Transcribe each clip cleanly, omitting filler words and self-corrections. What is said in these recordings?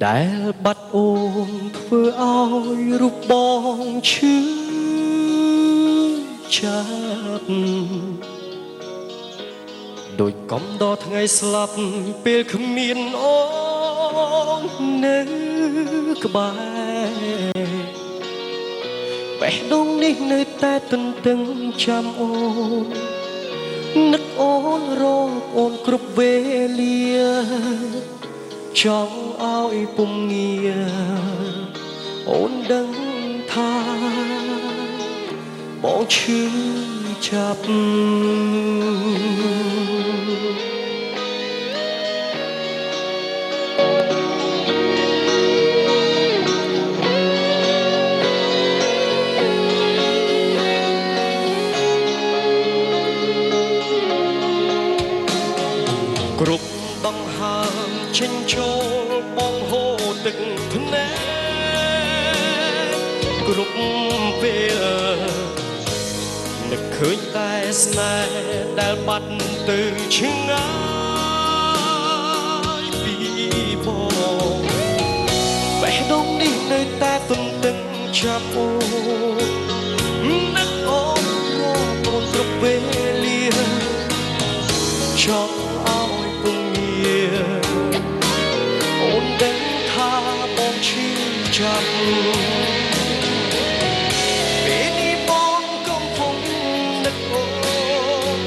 ដែលបាត់អូនធ្វើឲ្យរូបបងឈឺចាប់ដូចកំដរថ្ងៃស្លាប់ពេលគ្មានអូននៅក្បែរបេះដូងនេះនៅតែទន្ទឹងចាំអូននឹកអូនរកអូនគ្រប់វេលាចង់ឲ្យពុំងារអូនដឹងថាបងឈឺចាប់គ្រប់ដង្ហើមចេញចូលបងហូរទឹកភ្នែកគ្រប់ពេលនឹកឃើញតែស្នេហ៍ដែលបាត់ទៅឆ្ងាយពីបងបេះដូងនេះនៅតែទន្ទឹងចាំអូននឹកអូនរកអូនគ្រប់វេលាចង់ឲ្យពុំងារអូនដឹងថាបងឈឺចាប់ពេលនេះបងកំពុងនឹកអូន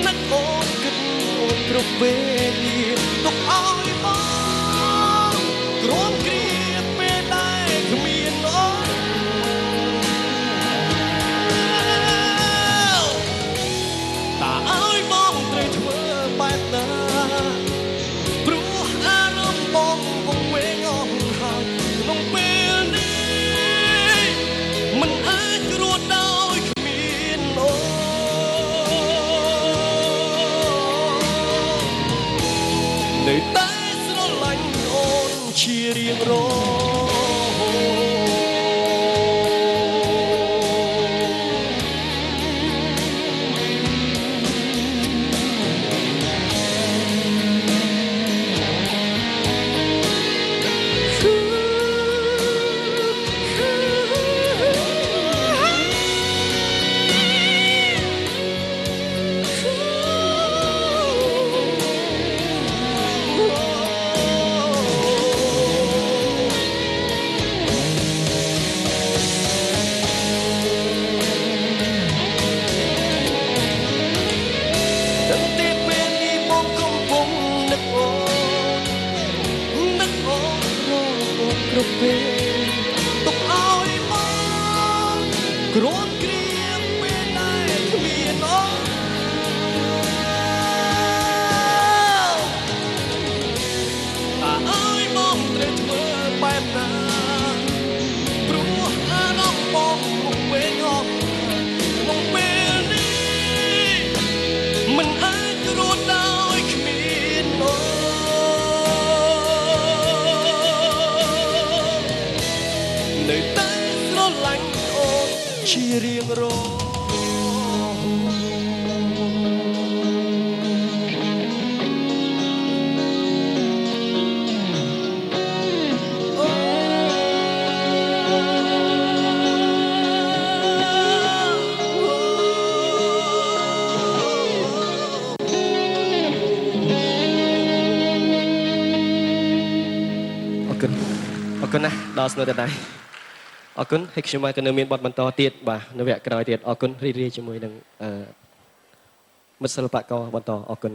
នឹកអូនគិតអូនគ្រប់វេលាទុកឲ្យបងគ្រាន់គ្រាពេលដែលគ្មានអូនតើឲ្យបងត្រូវធ្វើបែបណាព្រោះអារម្មណ៍បងវង្វេងអស់ហើយក្នុងពេលនេះមិនអាចរស់ដោយគ្មានអូននៅតែស្រឡាញ់អូនជារៀងរហូតគ្រប់ពេលទុកឲ្យមកគ្រាន់គ្រាពេលដែលគ្មានអូនតើឲ្យបងត្រូវធ្វើបែបណាព្រោះអារម្មណ៍បងវង្វេងអស់ក្នុងពេលនេះមិនអាចរស់ដោយគ្មានអូននៅតែស្រឡាញ់អូនជារៀងរហូតអរគុណណាស់ដល់ស្នូតដែរអរគុណហើយខ្ញុំមកក៏នៅមានបទបន្តទៀតបាទនៅវគ្គក្រោយទៀតអរគុណរីករាយជាមួយនឹងមិត្តសិល្បករបន្តអរគុណ